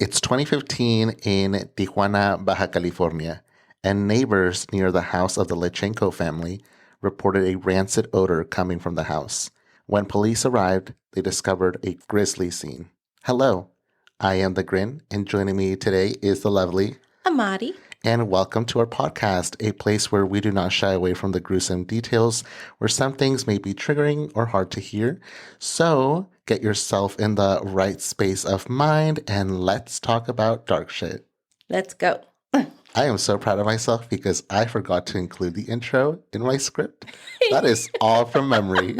It's 2015 in Tijuana, Baja California, and neighbors near the house of the Lechtchenko family reported a rancid odor coming from the house. When police arrived, they discovered a grisly scene. Hello, I am the Grin, and joining me today is the lovely Amadi. And welcome to our podcast, a place where we do not shy away from the gruesome details, where some things may be triggering or hard to hear. So get yourself in the right space of mind and let's talk about dark shit. Let's go. I am so proud of myself because I forgot to include the intro in my script. That is all from memory.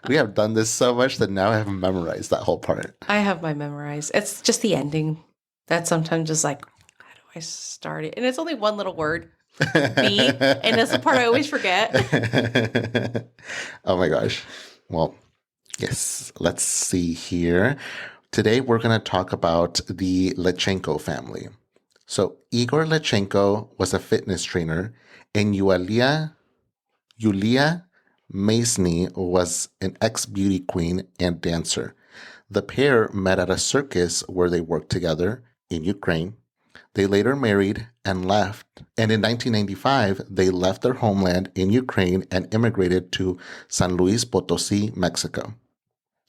We have done this so much that now I have memorized that whole part. I have mine memorized. It's just the ending that sometimes is like, how do I start it? And it's only one little word, B, and that's the part I always forget. Oh my gosh. Well, yes, let's see here. Today we're going to talk about the Lechtchenko family. So Igor Lechtchenko was a fitness trainer, and Yulia Masny was an ex-beauty queen and dancer. The pair met at a circus where they worked together in Ukraine. They later married and left, and in 1995, they left their homeland in Ukraine and immigrated to San Luis Potosi, Mexico.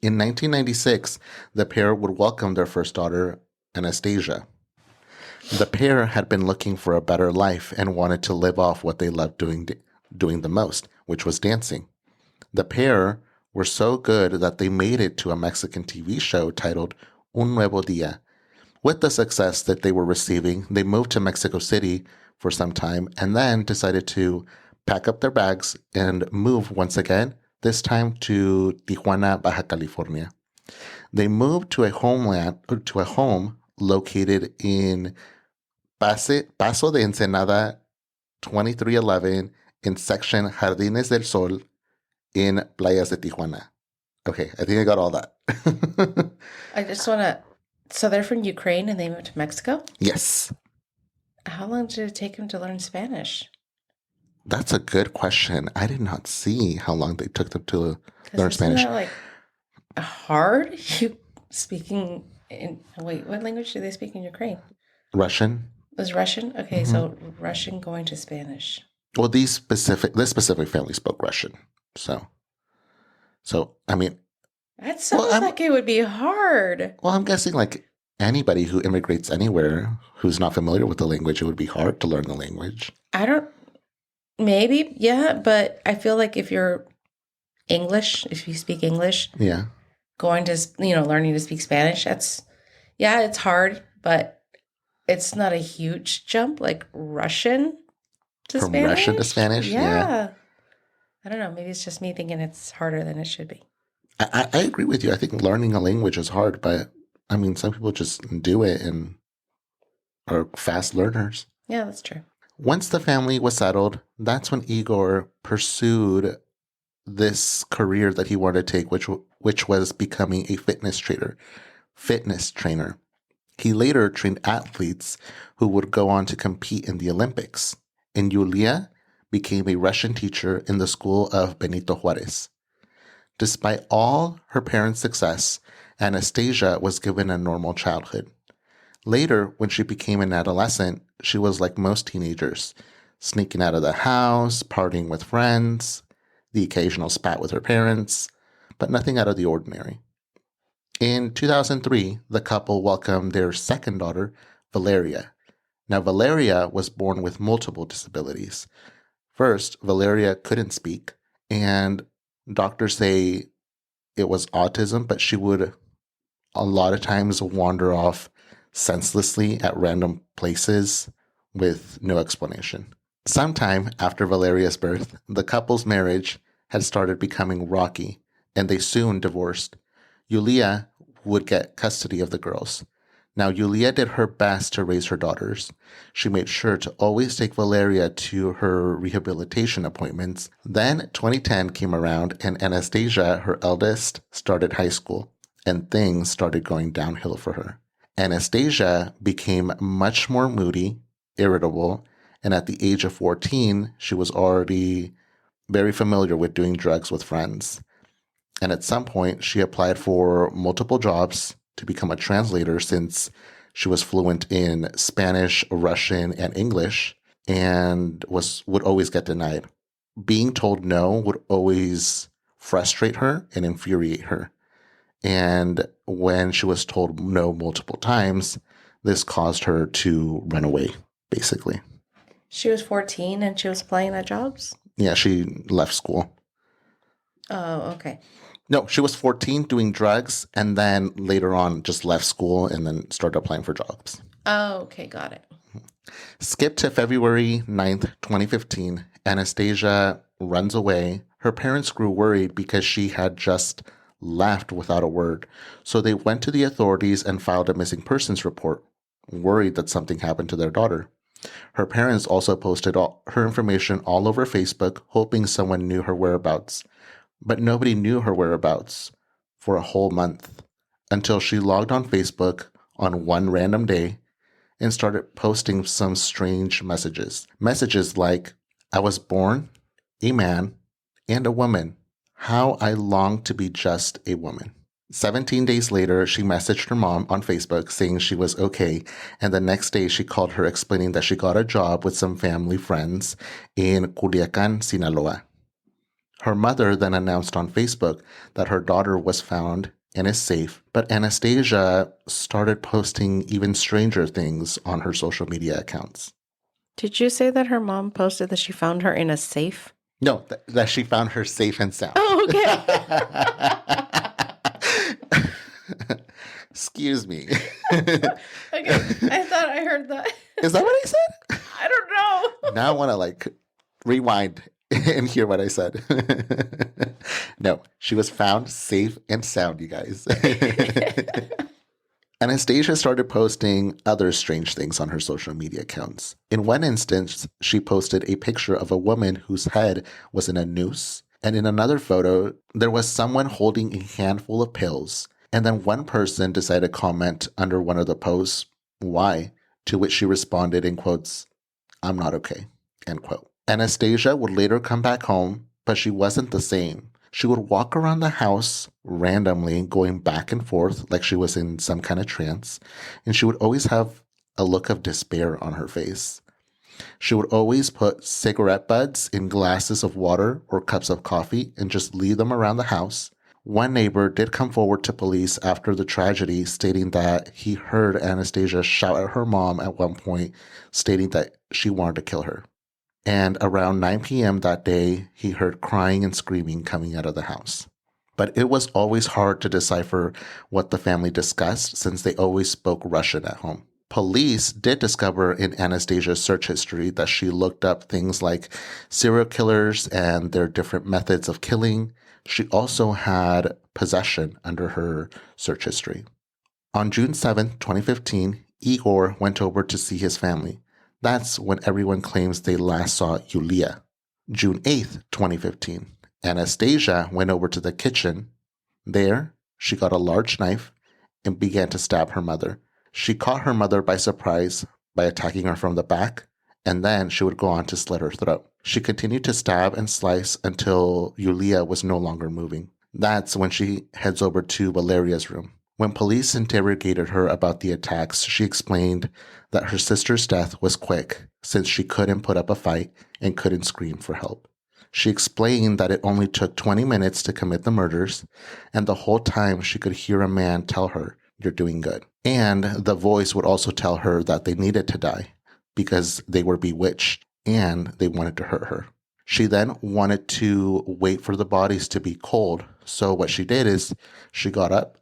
In 1996, the pair would welcome their first daughter, Anastasia. The pair had been looking for a better life and wanted to live off what they loved doing the most, which was dancing. The pair were so good that they made it to a Mexican TV show titled Un Nuevo Dia. With the success that they were receiving, they moved to Mexico City for some time and then decided to pack up their bags and move once again, this time to Tijuana, Baja California. They moved to a home located in Paso de Ensenada 2311 in section Jardines del Sol in Playas de Tijuana. Okay, I think I got all that. I just want to, so they're from Ukraine and they moved to Mexico? Yes. How long did it take them to learn Spanish? That's a good question. I did not see how long they took them to learn Spanish. Isn't that like hard? What language do they speak in Ukraine? Russian. It was Russian? Okay, so Russian going to Spanish. Well, this specific family spoke Russian. So I mean, That sounds like it would be hard. Well, I'm guessing like anybody who immigrates anywhere who's not familiar with the language, it would be hard to learn the language. Maybe, yeah, but I feel like if you're English, if you speak English, yeah, going to, learning to speak Spanish, it's hard, but it's not a huge jump like Russian to From Spanish. Russian to Spanish? Yeah. I don't know. Maybe it's just me thinking it's harder than it should be. I agree with you. I think learning a language is hard, but I mean, some people just do it and are fast learners. Yeah, that's true. Once the family was settled, that's when Igor pursued this career that he wanted to take, which was becoming a fitness trainer. He later trained athletes who would go on to compete in the Olympics. And Yulia became a Russian teacher in the school of Benito Juarez. Despite all her parents' success, Anastasia was given a normal childhood. Later, when she became an adolescent, she was like most teenagers, sneaking out of the house, partying with friends, the occasional spat with her parents, but nothing out of the ordinary. In 2003, the couple welcomed their second daughter, Valeria. Now, Valeria was born with multiple disabilities. First, Valeria couldn't speak, and doctors say it was autism, but she would a lot of times wander off senselessly at random places with no explanation. Sometime after Valeria's birth, the couple's marriage had started becoming rocky, and they soon divorced. Yulia would get custody of the girls. Now, Yulia did her best to raise her daughters. She made sure to always take Valeria to her rehabilitation appointments. Then 2010 came around and Anastasia, her eldest, started high school, and things started going downhill for her. Anastasia became much more moody, irritable, and at the age of 14, she was already very familiar with doing drugs with friends. And at some point, she applied for multiple jobs to become a translator since She was fluent in Spanish, Russian, and English, and would always get denied. Being told no would always frustrate her and infuriate her. And when she was told no multiple times, this caused her to run away, basically. She was 14 and she was applying at jobs? Yeah, she left school. Oh, okay. No, she was 14 doing drugs, and then later on just left school and then started applying for jobs. Oh, okay. Got it. Skip to February 9th, 2015. Anastasia runs away. Her parents grew worried because she had just left without a word. So they went to the authorities and filed a missing persons report, worried that something happened to their daughter. Her parents also posted her information all over Facebook, hoping someone knew her whereabouts. But nobody knew her whereabouts for a whole month until she logged on Facebook on one random day and started posting some strange messages. Messages like, I was born a man and a woman. How I long to be just a woman. 17 days later, she messaged her mom on Facebook saying she was okay, and the next day she called her explaining that she got a job with some family friends in Culiacan, Sinaloa. Her mother then announced on Facebook that her daughter was found and is safe, but Anastasia started posting even stranger things on her social media accounts. Did you say that her mom posted that she found her in a safe? No, that she found her safe and sound. Oh, okay. Excuse me. Okay, I thought I heard that. Is that what I said? I don't know. Now I want to rewind and hear what I said. No, she was found safe and sound, you guys. Anastasia started posting other strange things on her social media accounts. In one instance, she posted a picture of a woman whose head was in a noose. And in another photo, there was someone holding a handful of pills. And then one person decided to comment under one of the posts, why? To which she responded in quotes, I'm not okay, end quote. Anastasia would later come back home, but she wasn't the same. She would walk around the house randomly, going back and forth like she was in some kind of trance, and she would always have a look of despair on her face. She would always put cigarette butts in glasses of water or cups of coffee and just leave them around the house. One neighbor did come forward to police after the tragedy, stating that he heard Anastasia shout at her mom at one point, stating that she wanted to kill her. And around 9 p.m. that day, he heard crying and screaming coming out of the house. But it was always hard to decipher what the family discussed since they always spoke Russian at home. Police did discover in Anastasia's search history that she looked up things like serial killers and their different methods of killing. She also had possession under her search history. On June 7, 2015, Igor went over to see his family. That's when everyone claims they last saw Yulia. June 8th, 2015, Anastasia went over to the kitchen. There, she got a large knife and began to stab her mother. She caught her mother by surprise by attacking her from the back, and then she would go on to slit her throat. She continued to stab and slice until Yulia was no longer moving. That's when she heads over to Valeria's room. When police interrogated her about the attacks, she explained that her sister's death was quick since she couldn't put up a fight and couldn't scream for help. She explained that it only took 20 minutes to commit the murders, and the whole time she could hear a man tell her, "You're doing good." And the voice would also tell her that they needed to die because they were bewitched and they wanted to hurt her. She then wanted to wait for the bodies to be cold. So what she did is she got up,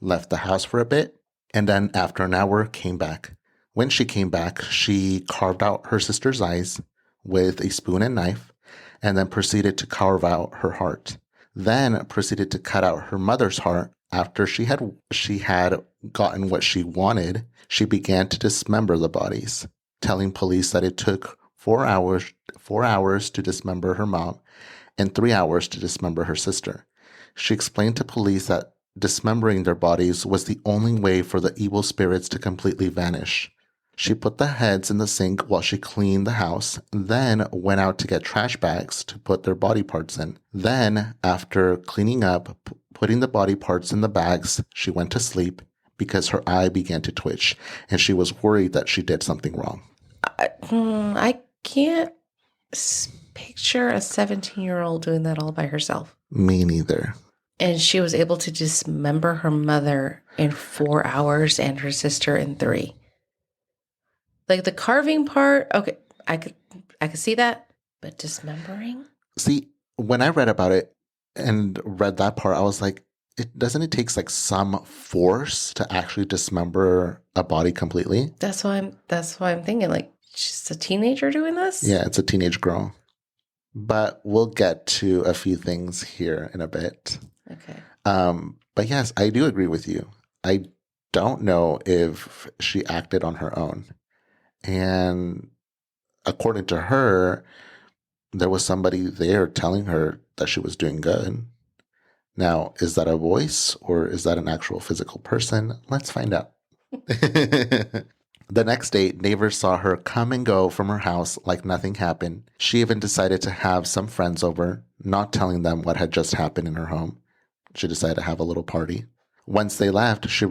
left the house for a bit, and then after an hour came back. When she came back, she carved out her sister's eyes with a spoon and knife, and then proceeded to carve out her heart. Then proceeded to cut out her mother's heart. After she had gotten what she wanted, she began to dismember the bodies, telling police that it took 4 hours to dismember her mom and 3 hours to dismember her sister. She explained to police that dismembering their bodies was the only way for the evil spirits to completely vanish. She put the heads in the sink while she cleaned the house, then went out to get trash bags to put their body parts in. Then, after cleaning up, putting the body parts in the bags, she went to sleep, because her eye began to twitch and she was worried that she did something wrong. I can't picture a 17-year-old doing that all by herself. Me neither. And she was able to dismember her mother in 4 hours and her sister in 3. Like the carving part, okay, I could see that, but dismembering? See, when I read about it and read that part, I was like, doesn't it take like some force to actually dismember a body completely? That's why I'm thinking, like, she's a teenager doing this? Yeah, it's a teenage girl. But we'll get to a few things here in a bit. Okay. But yes, I do agree with you. I don't know if she acted on her own. And according to her, there was somebody there telling her that she was doing good. Now, is that a voice or is that an actual physical person? Let's find out. The next day, neighbors saw her come and go from her house like nothing happened. She even decided to have some friends over, not telling them what had just happened in her home. She decided to have a little party. Once they left, she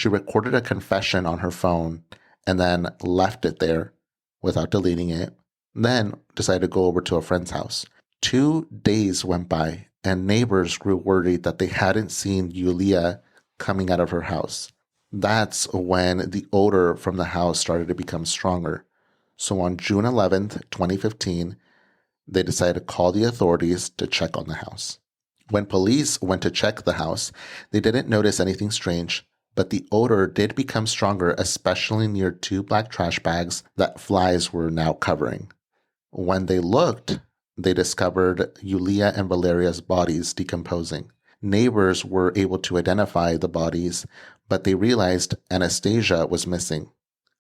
recorded a confession on her phone and then left it there without deleting it. Then decided to go over to a friend's house. 2 days went by and neighbors grew worried that they hadn't seen Yulia coming out of her house. That's when the odor from the house started to become stronger. So on June 11th, 2015, they decided to call the authorities to check on the house. When police went to check the house, they didn't notice anything strange, but the odor did become stronger, especially near 2 black trash bags that flies were now covering. When they looked, they discovered Yulia and Valeria's bodies decomposing. Neighbors were able to identify the bodies, but they realized Anastasia was missing.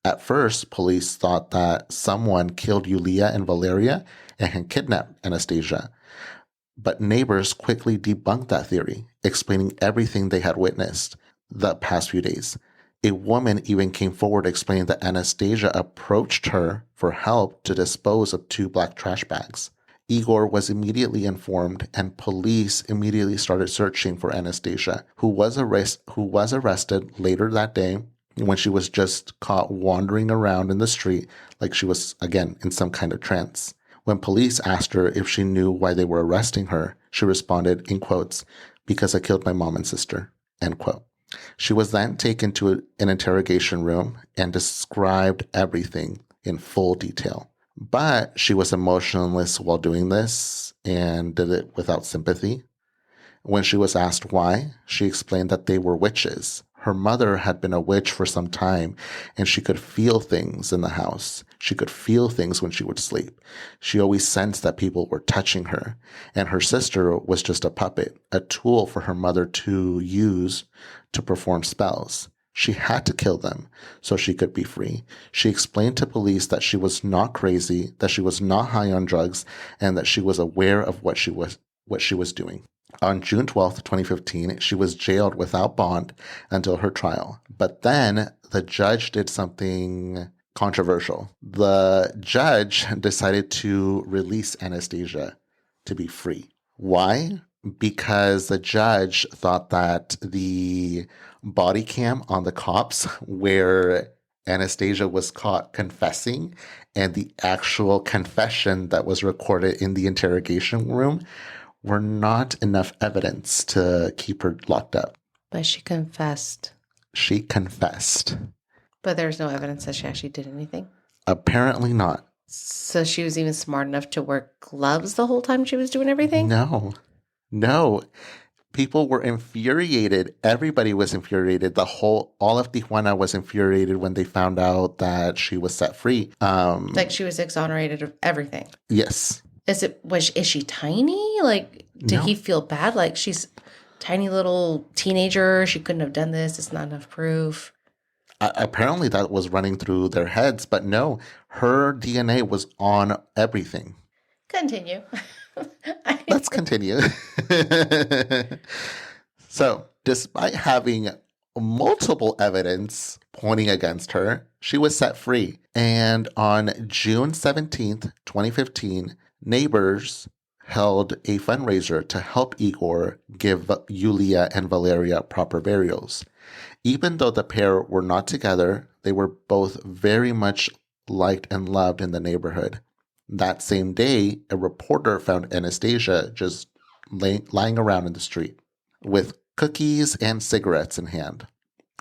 At first, police thought that someone killed Yulia and Valeria and had kidnapped Anastasia. But neighbors quickly debunked that theory, explaining everything they had witnessed the past few days. A woman even came forward explaining that Anastasia approached her for help to dispose of 2 black trash bags. Igor was immediately informed, and police immediately started searching for Anastasia, who was arrested later that day when she was just caught wandering around in the street like she was, again, in some kind of trance. When police asked her if she knew why they were arresting her, she responded, in quotes, "Because I killed my mom and sister," end quote. She was then taken to an interrogation room and described everything in full detail. But she was emotionless while doing this and did it without sympathy. When she was asked why, she explained that they were witches. Her mother had been a witch for some time, and she could feel things in the house. She could feel things when she would sleep. She always sensed that people were touching her, and her sister was just a puppet, a tool for her mother to use to perform spells. She had to kill them so she could be free. She explained to police that she was not crazy, that she was not high on drugs, and that she was aware of what she was doing. On June 12th, 2015, she was jailed without bond until her trial. But then the judge did something controversial. The judge decided to release Anastasia to be free. Why? Because the judge thought that the body cam on the cops where Anastasia was caught confessing and the actual confession that was recorded in the interrogation room were not enough evidence to keep her locked up. But she confessed. She confessed. But there's no evidence that she actually did anything? Apparently not. So she was even smart enough to wear gloves the whole time she was doing everything? No. People were infuriated. Everybody was infuriated. All of Tijuana was infuriated when they found out that she was set free. Like she was exonerated of everything. Yes. Is she tiny? Like, did he feel bad? Like she's tiny little teenager. She couldn't have done this. It's not enough proof. Apparently that was running through their heads, but no, her DNA was on everything. Continue. Let's continue. So, despite having multiple evidence pointing against her, she was set free. And on June 17th, 2015, neighbors held a fundraiser to help Igor give Yulia and Valeria proper burials. Even though the pair were not together, they were both very much liked and loved in the neighborhood. That same day, a reporter found Anastasia just lying around in the street with cookies and cigarettes in hand.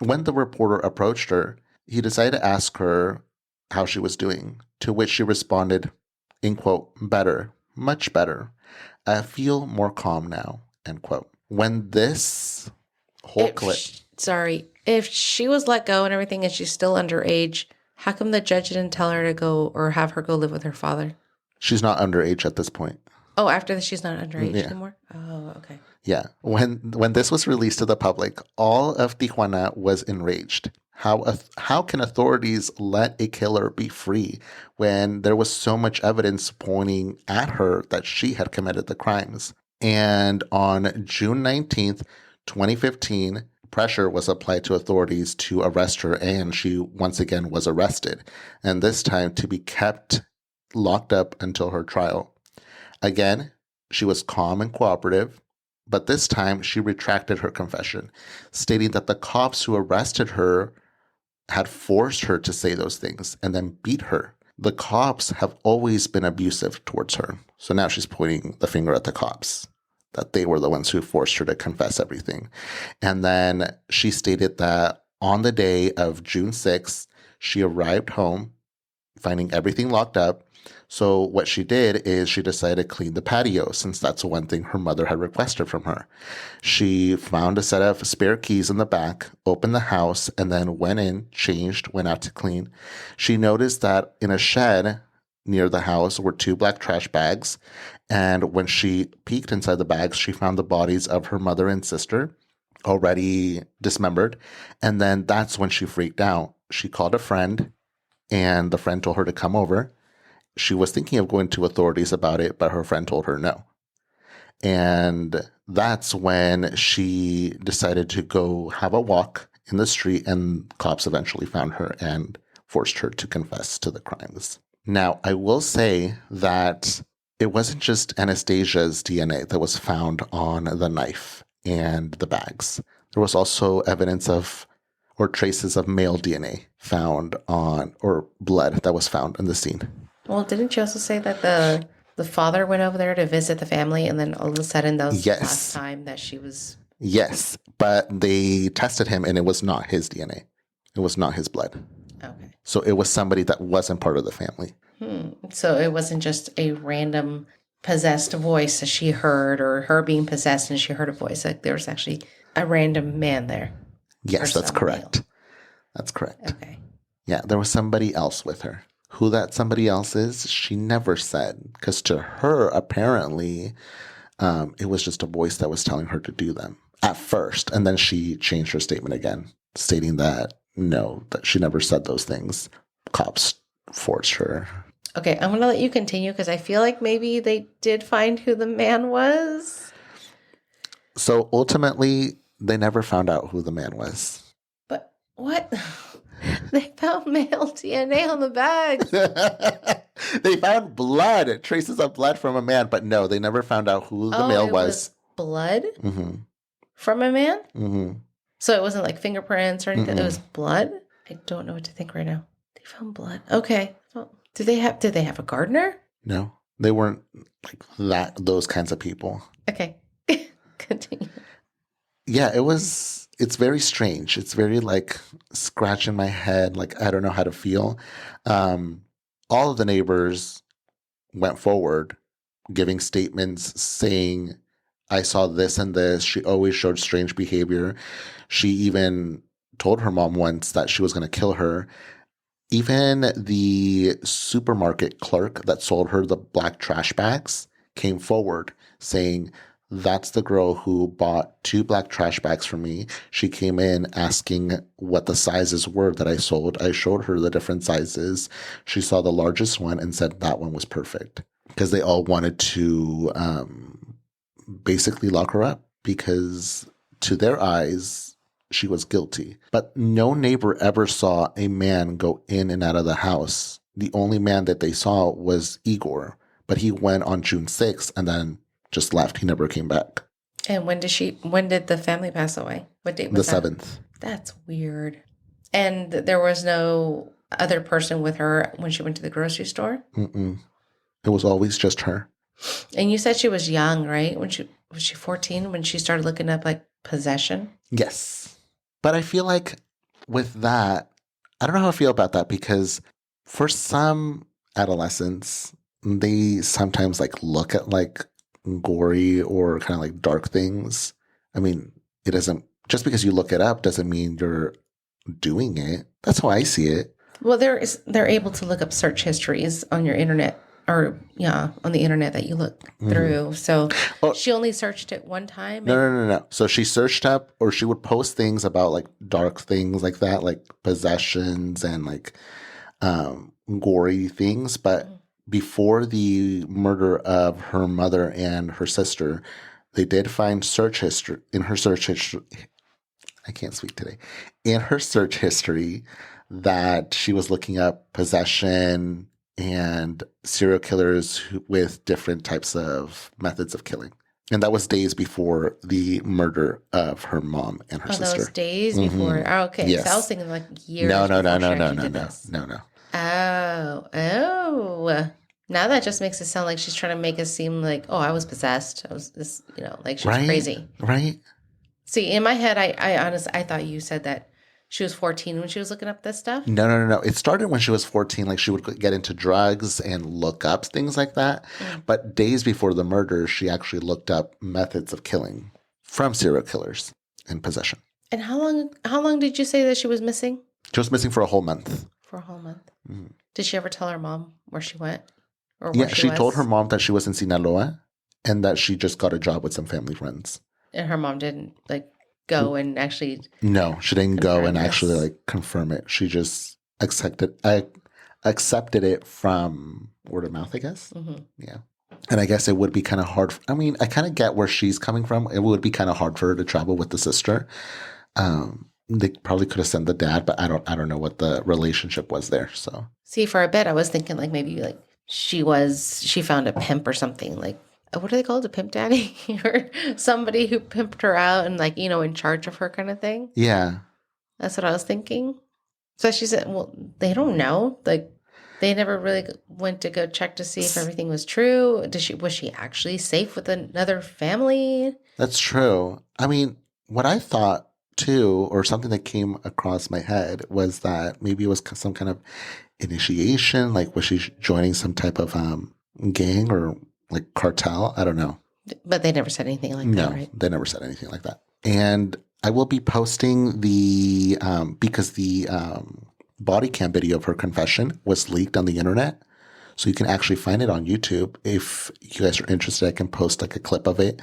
When the reporter approached her, he decided to ask her how she was doing, to which she responded, in quote, better, much better. I feel more calm now, end quote. When this whole clip... If she was let go and everything and she's still underage, how come the judge didn't tell her to go or have her go live with her father? She's not underage at this point. Oh, after this, she's not underage anymore? Oh, okay. Yeah. When this was released to the public, all of Tijuana was enraged. How can authorities let a killer be free when there was so much evidence pointing at her that she had committed the crimes? And on June 19th, 2015, pressure was applied to authorities to arrest her, and she once again was arrested, and this time to be kept locked up until her trial. Again, she was calm and cooperative, but this time she retracted her confession, stating that the cops who arrested her had forced her to say those things and then beat her. The cops have always been abusive towards her, so now she's pointing the finger at the cops, that they were the ones who forced her to confess everything. And then she stated that on the day of June 6th, she arrived home, finding everything locked up. So what she did is she decided to clean the patio, since that's one thing her mother had requested from her. She found a set of spare keys in the back, opened the house, and then went in, changed, went out to clean. She noticed that in a shed near the house were 2 black trash bags, and when she peeked inside the bags, she found the bodies of her mother and sister, already dismembered, and then that's when she freaked out. She called a friend, and the friend told her to come over. She was thinking of going to authorities about it, but her friend told her no. And that's when she decided to go have a walk in the street, and cops eventually found her and forced her to confess to the crimes. Now, I will say that it wasn't just Anastasia's DNA that was found on the knife and the bags. There was also evidence of, or traces of male DNA found on, or blood that was found in the scene. Well, didn't you also say that the father went over there to visit the family, and then all of a sudden that was the last time that she was... Yes, but they tested him and it was not his DNA. It was not his blood. Okay. So it was somebody that wasn't part of the family. So it wasn't just a random possessed voice that she heard, or her being possessed and she heard a voice. Like there was actually a random man there. Yes, that's correct. Male. That's correct. Okay. Yeah, there was somebody else with her. Who that somebody else is, she never said, because to her, apparently, it was just a voice that was telling her to do them at first. And then she changed her statement again, stating that no, that she never said those things. Cops forced her. Okay, I'm going to let you continue because I feel like maybe they did find who the man was. So ultimately, they never found out who the man was. But what? They found male DNA on the bags. They found blood, traces of blood from a man, but no, they never found out who the male was. Blood? Mm-hmm. From a man? Mm-hmm. So it wasn't like fingerprints or anything. Mm-mm. It was blood? I don't know what to think right now. They found blood. Okay. Well, did they have a gardener? No, they weren't like those kinds of people. Okay. Continue. Yeah, it's very strange. It's very like scratching my head. Like, I don't know how to feel. All of the neighbors went forward giving statements saying, I saw this and this. She always showed strange behavior. She even told her mom once that she was going to kill her. Even the supermarket clerk that sold her the black trash bags came forward saying, that's the girl who bought 2 black trash bags from me. She came in asking what the sizes were that I sold. I showed her the different sizes. She saw the largest one and said that one was perfect, because they all wanted to basically lock her up, because to their eyes, she was guilty. But no neighbor ever saw a man go in and out of the house. The only man that they saw was Igor, but he went on June 6th and then just left. He never came back. And when did the family pass away? What date The was that? 7th. That's weird. And there was no other person with her when she went to the grocery store? Mm-mm. It was always just her. And you said she was young, right? Was she 14 when she started looking up like possession? Yes. But I feel like with that, I don't know how I feel about that because for some adolescents, they sometimes like look at like gory or kind of like dark things. I mean, it doesn't, just because you look it up doesn't mean you're doing it. That's how I see it. Well, they're able to look up search histories on your internet or yeah, on the internet that you look through. So Oh, she only searched it one time. no. So she searched up, or she would post things about like dark things like that, like possessions and like gory things. But before the murder of her mother and her sister, they did find search history in her search history. I can't speak today. In her search history, that she was looking up possession and serial killers with different types of methods of killing. And that was days before the murder of her mom and her sister. That was days before. Oh, okay. Yes. So I was thinking like years No. before she actually did this. No. Oh. Now that just makes it sound like she's trying to make us seem like, oh, I was possessed. I was this, like she was crazy. Right. See, in my head, I honestly, I thought you said that she was 14 when she was looking up this stuff. No. It started when she was 14. Like she would get into drugs and look up things like that. But days before the murder, she actually looked up methods of killing from serial killers and possession. And how long did you say that she was missing? She was missing for a whole month. For a whole month. Did she ever tell her mom where she went? Or Yeah, she told her mom that she was in Sinaloa and that she just got a job with some family friends. And her mom didn't like go and actually. No, she didn't go and actually like confirm it. She just accepted it from word of mouth, I guess. Yeah. And I guess it would be kind of hard. I mean, I kind of get where she's coming from. It would be kind of hard for her to travel with the sister. They probably could have sent the dad, but I don't know what the relationship was there. So see, for a bit, I was thinking like maybe like she found a pimp or something, like what are they called, a pimp daddy or somebody who pimped her out and like in charge of her kind of thing. Yeah, that's what I was thinking. So she said, well, they don't know, like they never really went to go check to see if everything was true. Was she actually safe with another family? That's true. I mean, what I thought too, or something that came across my head, was that maybe it was some kind of initiation. Like, was she joining some type of gang or like cartel? I don't know. But they never said anything like that, right? No, they never said anything like that. And I will be posting the because the body cam video of her confession was leaked on the internet. So you can actually find it on YouTube. If you guys are interested, I can post like a clip of it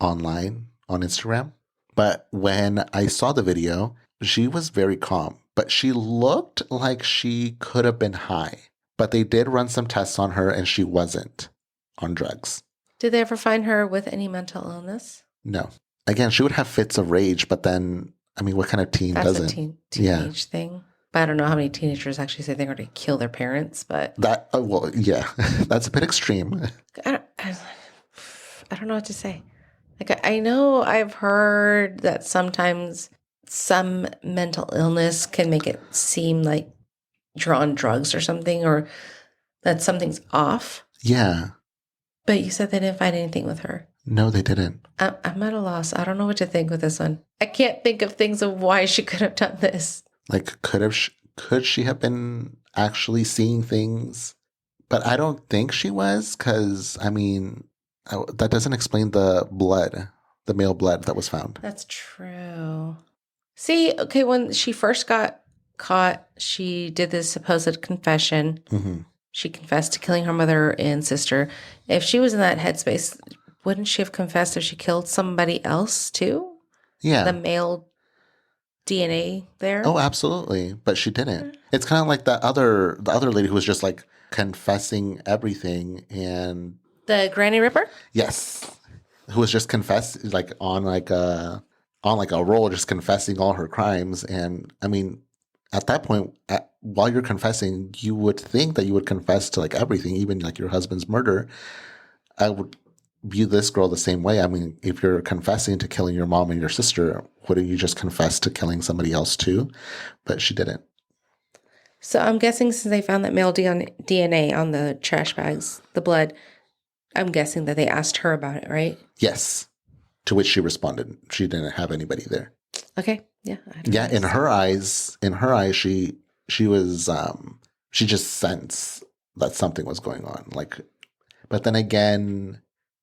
online on Instagram. But when I saw the video, she was very calm, but she looked like she could have been high. But they did run some tests on her and she wasn't on drugs. Did they ever find her with any mental illness? No. Again, she would have fits of rage, but then, I mean, what kind of teen doesn't? That's a teenage thing. But I don't know how many teenagers actually say they're going to kill their parents, but... That, well, yeah, that's a bit extreme. I don't know what to say. Like, I know I've heard that sometimes some mental illness can make it seem like you're on drugs or something, or that something's off. Yeah. But you said they didn't find anything with her. No, they didn't. I'm at a loss. I don't know what to think with this one. I can't think of things of why she could have done this. Like, could she have been actually seeing things? But I don't think she was, because, I mean... that doesn't explain the blood, the male blood that was found. That's true. See, okay, when she first got caught, she did this supposed confession. Mm-hmm. She confessed to killing her mother and sister. If she was in that headspace, wouldn't she have confessed if she killed somebody else too? Yeah. The male DNA there? Oh, absolutely. But she didn't. It's kind of like the other lady who was just like confessing everything and... The Granny Ripper? Yes. Who was just on a roll, just confessing all her crimes. And I mean, at that point, while you're confessing, you would think that you would confess to like everything, even like your husband's murder. view this girl the same way. I mean, if you're confessing to killing your mom and your sister, wouldn't you just confess to killing somebody else too? But she didn't. So I'm guessing since they found that male DNA on the trash bags, the blood, I'm guessing that they asked her about it, right? Yes. To which she responded, she didn't have anybody there. Okay. Yeah. Yeah. In her eyes, she was, she just sensed that something was going on. Like, but then again,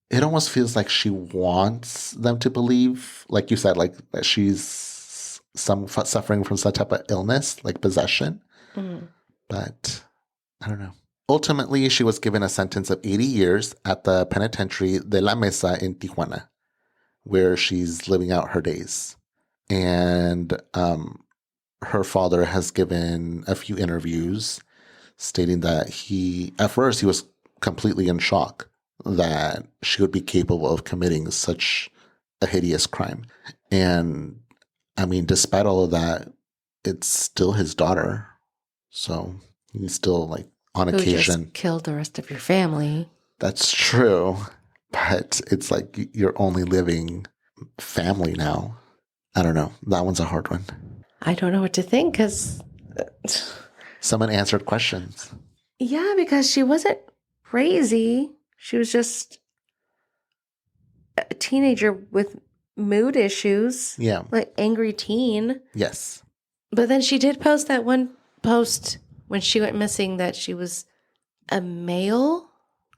it almost feels like she wants them to believe, like you said, like that she's suffering from some type of illness, like possession. Mm. But I don't know. Ultimately, she was given a sentence of 80 years at the penitentiary de la Mesa in Tijuana, where she's living out her days. And her father has given a few interviews stating that at first he was completely in shock that she would be capable of committing such a hideous crime. And I mean, despite all of that, it's still his daughter. So he's still like on Who occasion just killed the rest of your family. That's true. But it's like you're only living family now. I don't know. That one's a hard one. I don't know what to think because, Someone answered questions. yeah, because she wasn't crazy. She was just a teenager with mood issues. Yeah. Like angry teen. Yes. But then she did post that one post when she went missing that she was a male.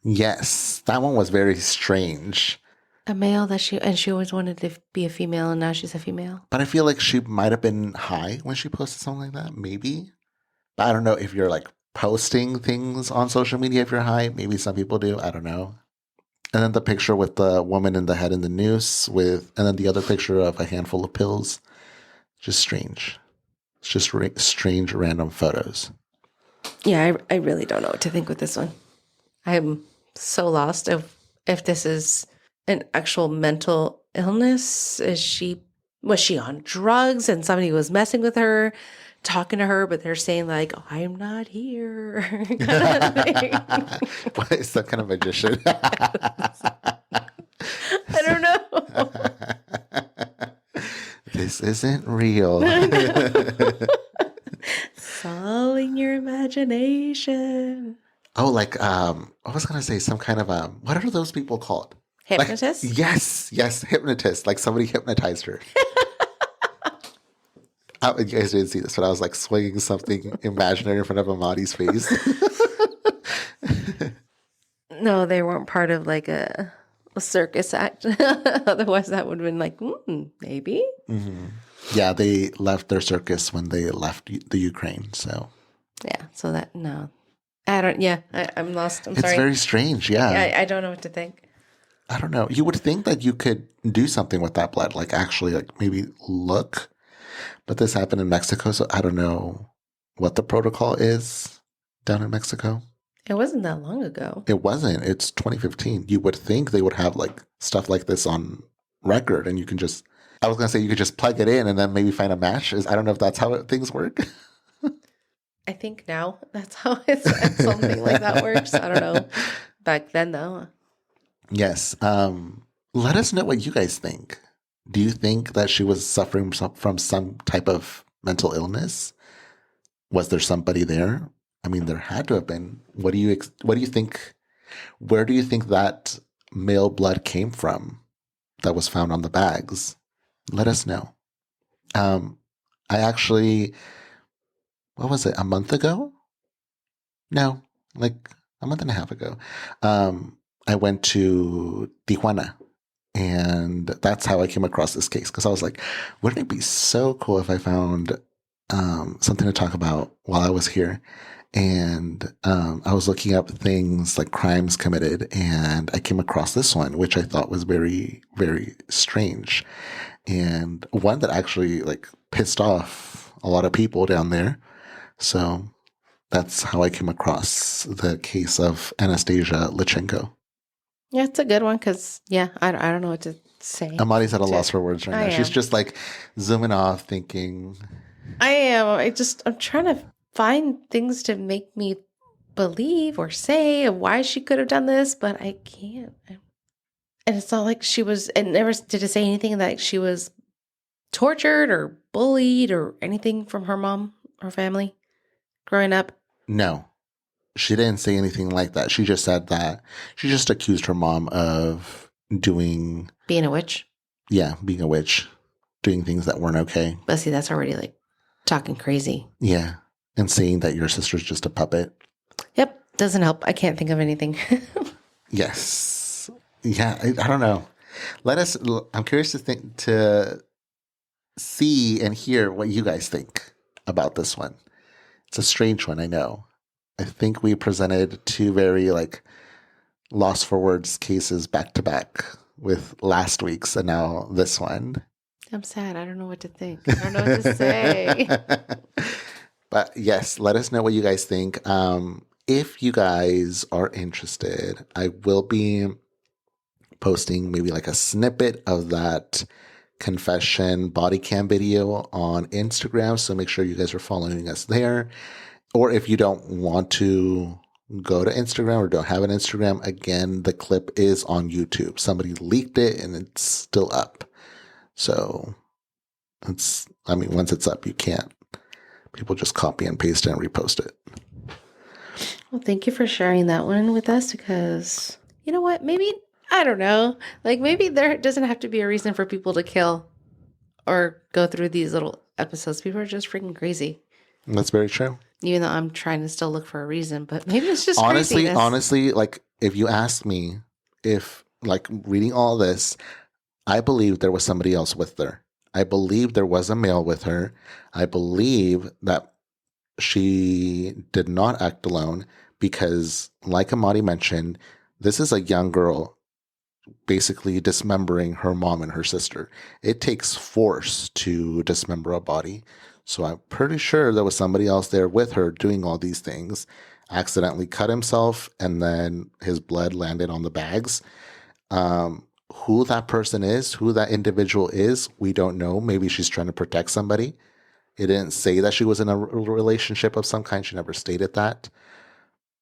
Yes. That one was very strange. A male that she always wanted to be a female and now she's a female. But I feel like she might have been high when she posted something like that. Maybe. But I don't know if you're like posting things on social media if you're high. Maybe some people do. I don't know. And then the picture with the woman in the head in the noose and then the other picture of a handful of pills. Just strange. It's just strange random photos. Yeah, I really don't know what to think with this one. I'm so lost if this is an actual mental illness. Was she on drugs and somebody was messing with her, talking to her, but they're saying like, oh, I'm not here. What is that kind of magician? I don't know. This isn't real. It's all in your imagination. Oh, like I was gonna say some kind of what are those people called? Hypnotist? Like, yes, hypnotist. Like somebody hypnotized her. You guys didn't see this, but I was like swinging something imaginary in front of Amadi's face. No, they weren't part of like a circus act. Otherwise, that would have been like, maybe. Mm-hmm. Yeah, they left their circus when they left the Ukraine. So yeah, so that no, I don't. Yeah, I'm lost. I'm sorry. It's very strange. Yeah, I don't know what to think. I don't know. You would think that you could do something with that blood, like actually, like maybe look. But this happened in Mexico, so I don't know what the protocol is down in Mexico. It wasn't that long ago. It wasn't. It's 2015. You would think they would have like stuff like this on record, and you can just. I was gonna say you could just plug it in and then maybe find a match. I don't know if that's how things work. I think now that's how something like that works. I don't know. Back then, though. Yes. Let us know what you guys think. Do you think that she was suffering from some type of mental illness? Was there somebody there? I mean, there had to have been. What do you think? Where do you think that male blood came from that was found on the bags? Let us know. I actually, what was it? A month ago? No, like a month and a half ago. I went to Tijuana, and that's how I came across this case. Because I was like, wouldn't it be so cool if I found something to talk about while I was here? And I was looking up things like crimes committed, and I came across this one, which I thought was very, very strange. And one that actually like pissed off a lot of people down there. So that's how I came across the case of Anastasia Lechtchenko. Yeah, it's a good one because, I don't know what to say. Amadi's at a loss for words right now. She's just like zooming off thinking. I am. I'm trying to find things to make me believe or say why she could have done this, but I can't. And it's not like she was, and never did it say anything that she was tortured or bullied or anything from her mom or family growing up. No, she didn't say anything like that. She just said that she just accused her mom of being a witch. Yeah, being a witch, doing things that weren't okay. But see, that's already like talking crazy. Yeah, and saying that your sister's just a puppet. Yep, doesn't help. I can't think of anything. Yes. Yeah, I don't know. I'm curious to see and hear what you guys think about this one. It's a strange one, I know. I think we presented two very lost for words cases back to back with last week's and now this one. I'm sad. I don't know what to think. I don't know what to say. But yes, let us know what you guys think. If you guys are interested, I will be posting maybe like a snippet of that confession body cam video on Instagram. So make sure you guys are following us there. Or if you don't want to go to Instagram or don't have an Instagram, again, the clip is on YouTube. Somebody leaked it and it's still up. So once it's up, you can't. People just copy and paste it and repost it. Well, thank you for sharing that one with us because you know what? Maybe, I don't know. Maybe there doesn't have to be a reason for people to kill or go through these little episodes. People are just freaking crazy. That's very true. Even though I'm trying to still look for a reason, but maybe it's just honestly, craziness. if you ask me, if reading all this, I believe there was somebody else with her. I believe there was a male with her. I believe that she did not act alone because, like Amadi mentioned, this is a young girl basically dismembering her mom and her sister. It takes force to dismember a body. So I'm pretty sure there was somebody else there with her doing all these things, accidentally cut himself, and then his blood landed on the bags. Who that person is, who that individual is, we don't know. Maybe she's trying to protect somebody. It didn't say that she was in a relationship of some kind. She never stated that.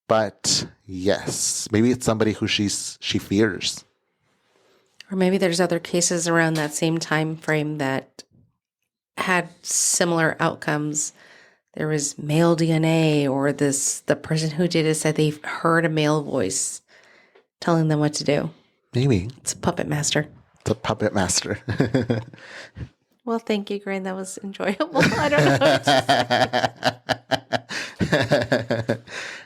But yes, maybe it's somebody who she fears. Or maybe there's other cases around that same time frame that had similar outcomes. There was male DNA, or the person who did it said they heard a male voice telling them what to do. Maybe. It's a puppet master. It's a puppet master. Well, thank you, Grain. That was enjoyable. I don't know what to say.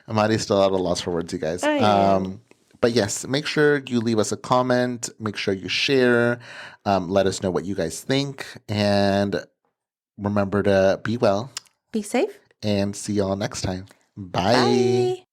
Amadi's still at a loss for words, you guys. I But yes, make sure you leave us a comment. Make sure you share. Let us know what you guys think. And remember to be well. Be safe. And see y'all next time. Bye. Bye.